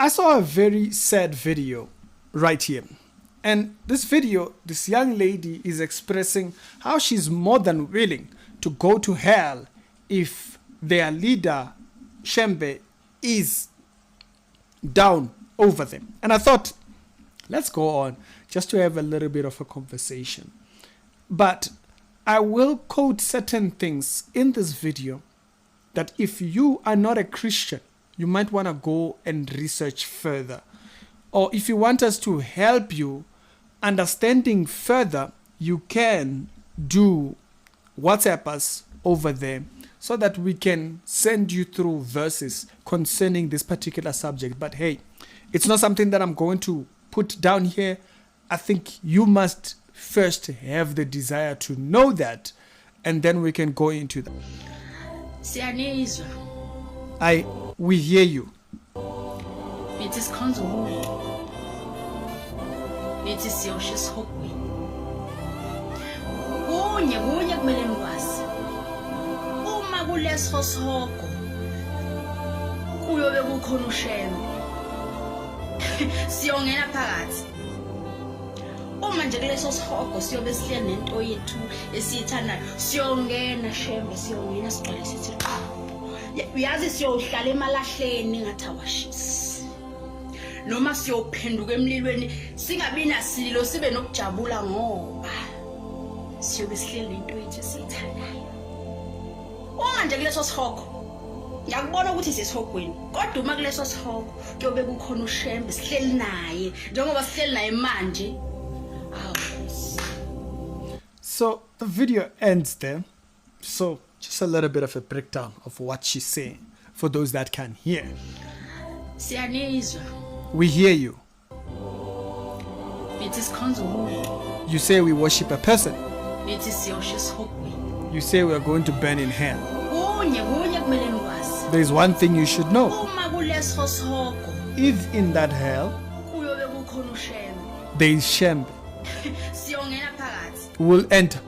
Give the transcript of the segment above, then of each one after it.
I saw a very sad video right here. And this video, this young lady is expressing how she's more than willing to go to hell if their leader, Shembe, is down over them. And I thought, let's go on just to have a little bit of a conversation. But I will quote certain things in this video that if you are not a Christian, you might want to go and research further. Or if you want us to help you understanding further, you can do WhatsApp us over there so that we can send you through verses concerning this particular subject. But hey, it's not something that I'm going to put down here. I think you must first have the desire to know that, and then we can go into that. We hear you. It is It is your hope. Kunye kumele ngikwazi. Uma kuleso sihoko kuyobe kukhona uShembe. Siyongena phakathi. Uma nje kuleso sihoko siyobe sihleli nento yethu esiyithandayo. Siyongena Shembe, siyongena siqale sithi uyazi siyohlala emalahleni ngathi awashisi. Noma siyophenduka emlilweni singabi nasililo sibe nokujabula ngoba siyobe sihleli into yethu esiyithandayo. Uma nje kuleso sihoko ngiyakubona ukuthi sisihogweni kodwa uma kuleso sihoko kuyobe kukhona uShembe sihleli naye njengoba sihleli naye manje. So the video ends there. So just a little bit of a breakdown of what she's saying for those that can hear. Siyanizwa. We hear you. It is konzulu. You say we worship a person. It is siyoshisihogweni. You say we are going to burn in hell. Kunye kumele ngikwazi. There is one thing you should know. Uma kuleso sihoko If in that hell kuyobe kukhona uShembe. there is Shembe, Siyongena phakathi. will enter.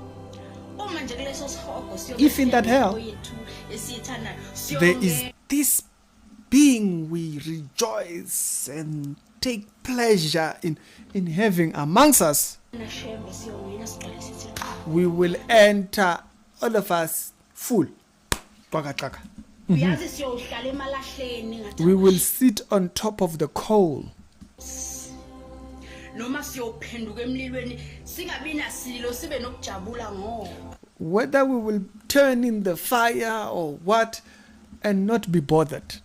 Uma nje kuleso sihoko siyobe If in that hell yethu esiyithandayo. there is this being we rejoice and take pleasure in having amongst us, we will enter, all of us, full. We will sit on top of the coal. Whether we will turn in the fire or what, and not be bothered.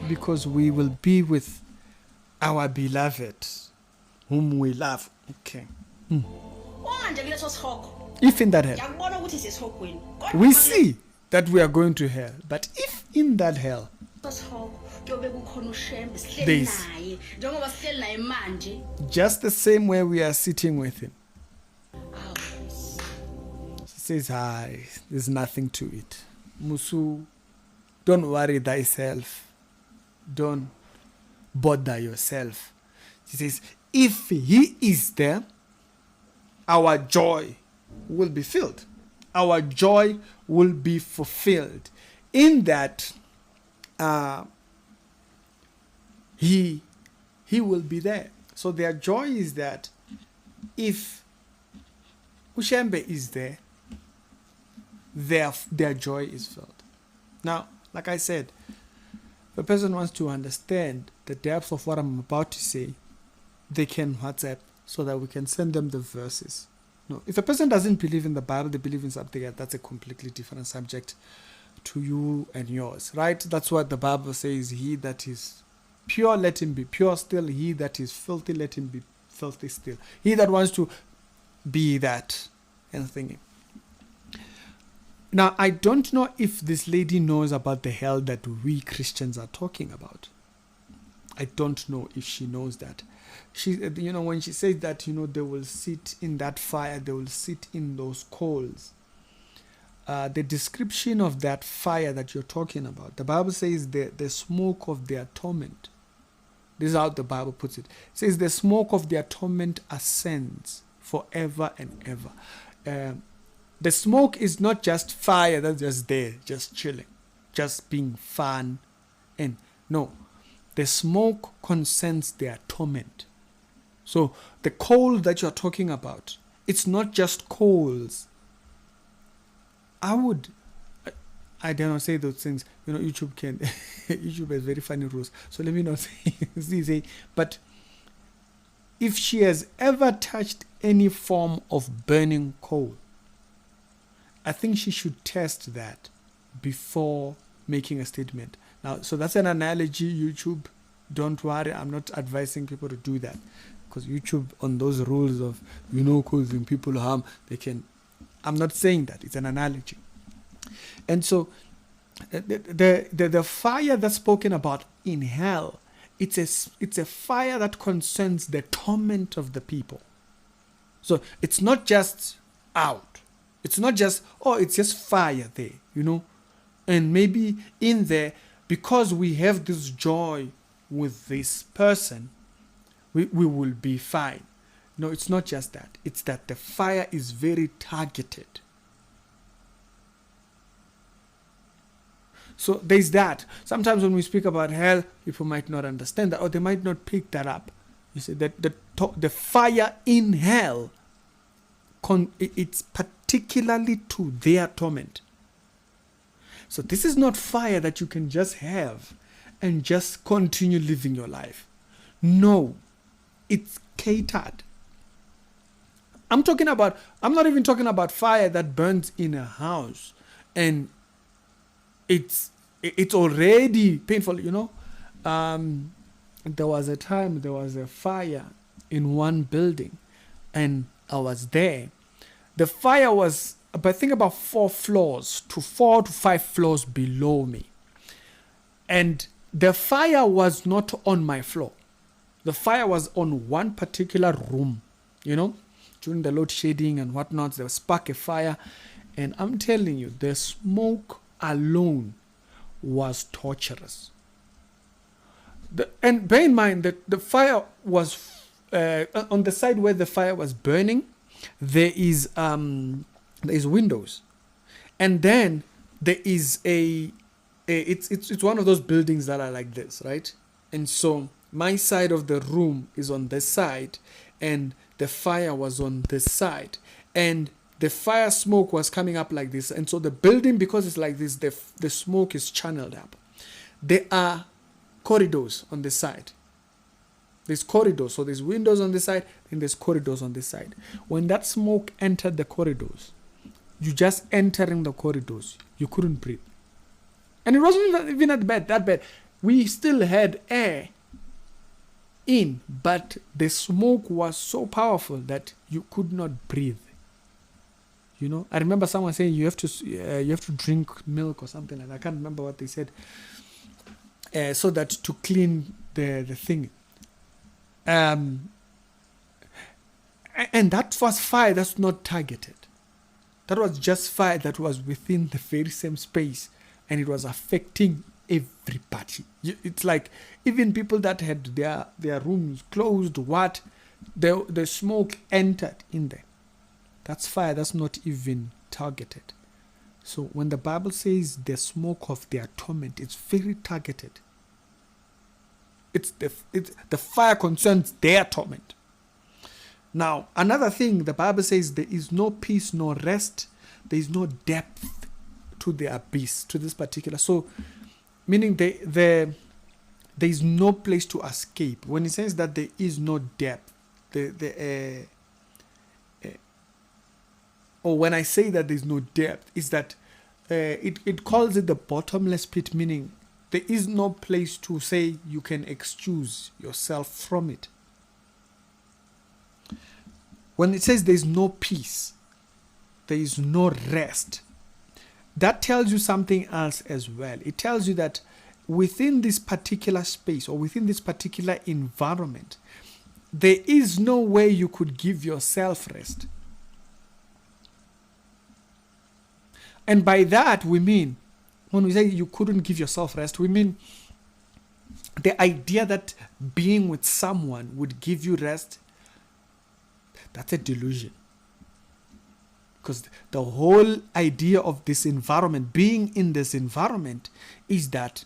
Because we will be with our beloved, whom we love. Okay. If in that hell, we see that we are going to hell, but if in that hell, there is just the same way we are sitting with him. She says, hi, there's nothing to it. Musu, don't worry thyself. Don't bother yourself. She says, if he is there, our joy will be filled. Our joy will be fulfilled. In that, he will be there. So their joy is that if Ushembe is there, their joy is filled. Now, like I said, if a person wants to understand the depth of what I'm about to say, they can WhatsApp so that we can send them the verses. No, if a person doesn't believe in the Bible, they believe in something else, that's a completely different subject to you and yours, right? That's what the Bible says. He that is pure, let him be pure still. He that is filthy, let him be filthy still. He that wants to be that and thinking. Now, I don't know if this lady knows about the hell that we Christians are talking about. I don't know if she knows that. She, when she says that, they will sit in that fire, they will sit in those coals. The description of that fire that you're talking about, the Bible says the smoke of their torment. This is how the Bible puts it. It says the smoke of their torment ascends forever and ever. The smoke is not just fire that's just there, just chilling, just being fun, And no, the smoke concerns their torment. So the coal that you're talking about, it's not just coals. I dare not say those things. YouTube can, YouTube has very funny rules. So let me not say, but if she has ever touched any form of burning coal, I think she should test that before making a statement. Now, so that's an analogy, YouTube. Don't worry, I'm not advising people to do that, because YouTube, on those rules of, causing people harm, I'm not saying that. It's an analogy. And so the fire that's spoken about in hell, it's a fire that concerns the torment of the people. So it's not just out. It's not just, it's just fire there, And maybe in there, because we have this joy with this person, we will be fine. No, it's not just that. It's that the fire is very targeted. So there's that. Sometimes when we speak about hell, people might not understand that, or they might not pick that up. You see, that the fire in hell, it's particularly to their torment. So this is not fire that you can just have and just continue living your life. No, it's catered. I'm not even talking about fire that burns in a house and it's already painful, There was a time, there was a fire in one building and I was there. The fire was, I think, about 4 to 5 floors below me. And the fire was not on my floor. The fire was on one particular room, during the load shedding and whatnot. There was spark a fire. And I'm telling you, the smoke alone was torturous. And bear in mind that the fire was on the side where the fire was burning. There is windows, and then there is it's one of those buildings that are like this, right? And so my side of the room is on this side, and the fire was on this side, and the fire smoke was coming up like this. And so the building, because it's like this, the smoke is channeled up. There are corridors on the side. There's corridors, so there's windows on this side and there's corridors on this side. When that smoke entered the corridors, you just entering the corridors, you couldn't breathe. And it wasn't even that bad. We still had air in, but the smoke was so powerful that you could not breathe. I remember someone saying you have to drink milk or something like that. I can't remember what they said. So that to clean the thing. And that was fire that's not targeted. That was just fire that was within the very same space, and it was affecting everybody. It's like even people that had their rooms closed, the smoke entered in there. That's fire that's not even targeted. So when the Bible says the smoke of their torment, it's very targeted. It's the fire concerns their torment. Now, another thing, the Bible says there is no peace, no rest, there is no depth to the abyss, to this particular. So, meaning there is no place to escape. When it says that there is no depth, or when I say that there is no depth, is that it calls it the bottomless pit, meaning there is no place to say you can excuse yourself from it. When it says there is no peace, there is no rest, that tells you something else as well. It tells you that within this particular space or within this particular environment, there is no way you could give yourself rest. And by that we mean, when we say you couldn't give yourself rest, we mean the idea that being with someone would give you rest. That's a delusion. Because the whole idea of this environment, being in this environment, is that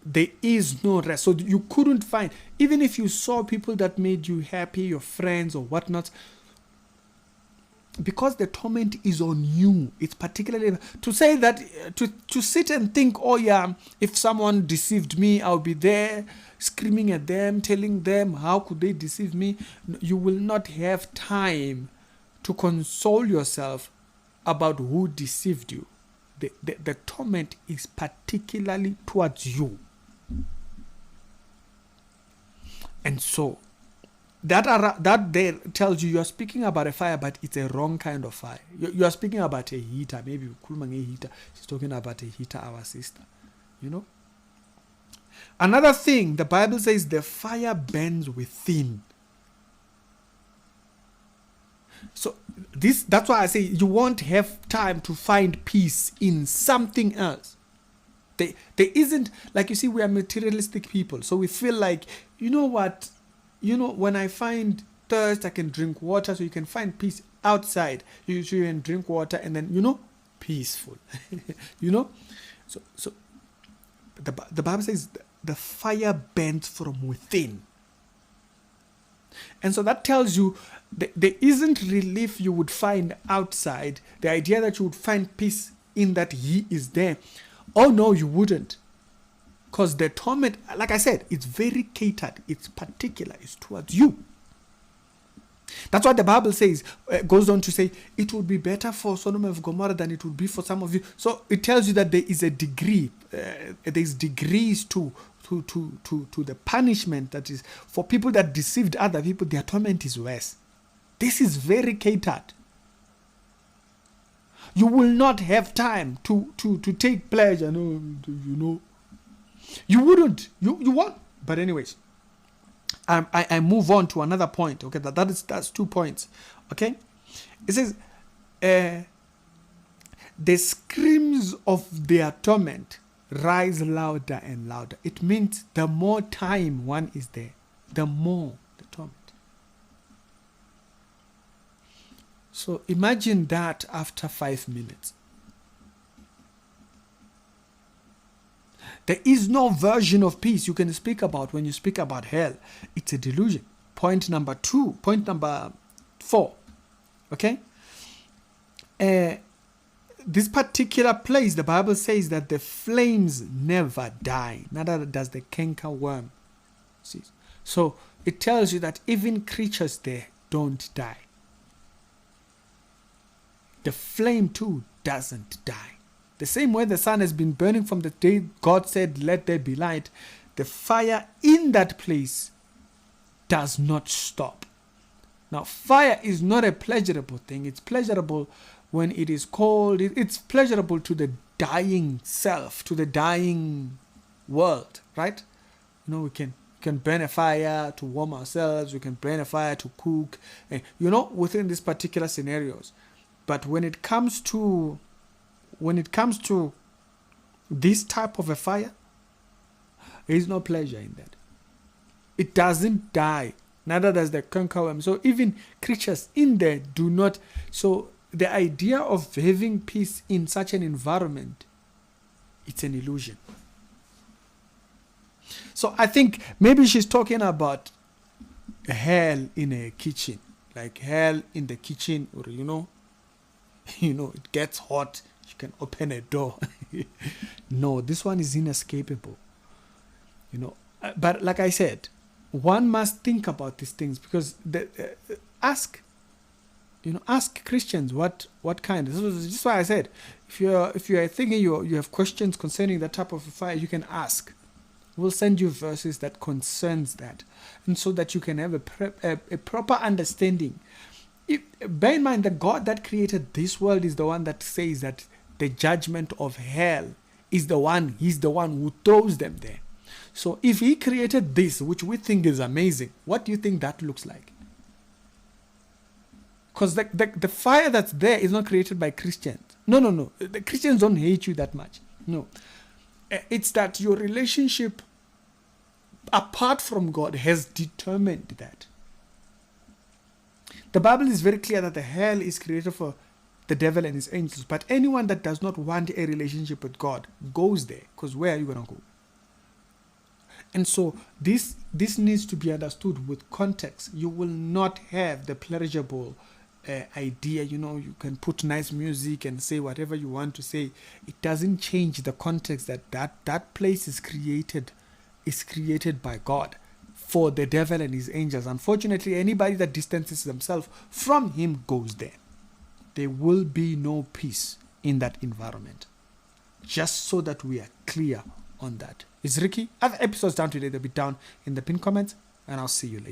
There is no rest. So you couldn't find, even if you saw people that made you happy, your friends or whatnot, because the torment is on you. It's particularly to say that to sit and think, oh yeah, if someone deceived me, I'll be there screaming at them, telling them how could they deceive me. You will not have time to console yourself about who deceived you. The torment is particularly towards you. And so that there tells you are speaking about a fire, but it's a wrong kind of fire. You are speaking about a heater. Maybe heater. She's talking about a heater, our sister. You know. Another thing, the Bible says the fire burns within. So that's why I say you won't have time to find peace in something else. There isn't, like you see, we are materialistic people. So we feel like, you know what, when I find thirst, I can drink water. So you can find peace outside. You can drink water and then, peaceful. So the Bible says the fire burns from within. And so that tells you there isn't relief you would find outside. The idea that you would find peace in that He is there. Oh no, you wouldn't. Because the torment, like I said, it's very catered. It's particular. It's towards you. That's what the Bible says. Goes on to say, it would be better for Sodom and Gomorrah than it would be for some of you. So it tells you that there is a degree. There's degrees to the punishment that is for people that deceived other people. Their torment is worse. This is very catered. You will not have time to take pleasure. No, you wouldn't. You won't. But anyways, I move on to another point. Okay, that's 2 points. Okay, it says the screams of their torment rise louder and louder. It means the more time one is there, the more the torment. So imagine that after 5 minutes. There is no version of peace you can speak about when you speak about hell. It's a delusion. Point number 4. Okay? This particular place, the Bible says that the flames never die. Neither does the canker worm. See? So it tells you that even creatures there don't die. The flame too doesn't die. The same way the sun has been burning from the day God said, let there be light, the fire in that place does not stop. Now, fire is not a pleasurable thing. It's pleasurable when it is cold. It's pleasurable to the dying self, to the dying world, right? We can burn a fire to warm ourselves. We can burn a fire to cook, within these particular scenarios. But when it comes to this type of a fire, there is no pleasure in that. It doesn't die. Neither does the cankerworm. So even creatures in there do not. So the idea of having peace in such an environment, it's an illusion. So I think maybe she's talking about hell in a kitchen, like hell in the kitchen, or it gets hot, you can open a door. No, this one is inescapable. But like I said, one must think about these things, because ask Christians what kind. This is why I said, if you are thinking you have questions concerning that type of fire, you can ask. We'll send you verses that concerns that, and so that you can have a proper understanding. Bear in mind that God that created this world is the one that says that the judgment of hell is He's the one who throws them there. So if He created this, which we think is amazing, what do you think that looks like? Because the fire that's there is not created by Christians. No. The Christians don't hate you that much. No. It's that your relationship apart from God has determined that. The Bible is very clear that the hell is created for the devil and his angels. But anyone that does not want a relationship with God goes there. Because where are you going to go? And so this needs to be understood with context. You will not have the pleasurable idea, you can put nice music and say whatever you want to say. It doesn't change the context that place is created by God for the devil and his angels. Unfortunately, anybody that distances themselves from him goes there. There will be no peace in that environment. Just so that we are clear on that. It's Ricky. Other episodes down today, they'll be down in the pinned comments, and I'll see you later.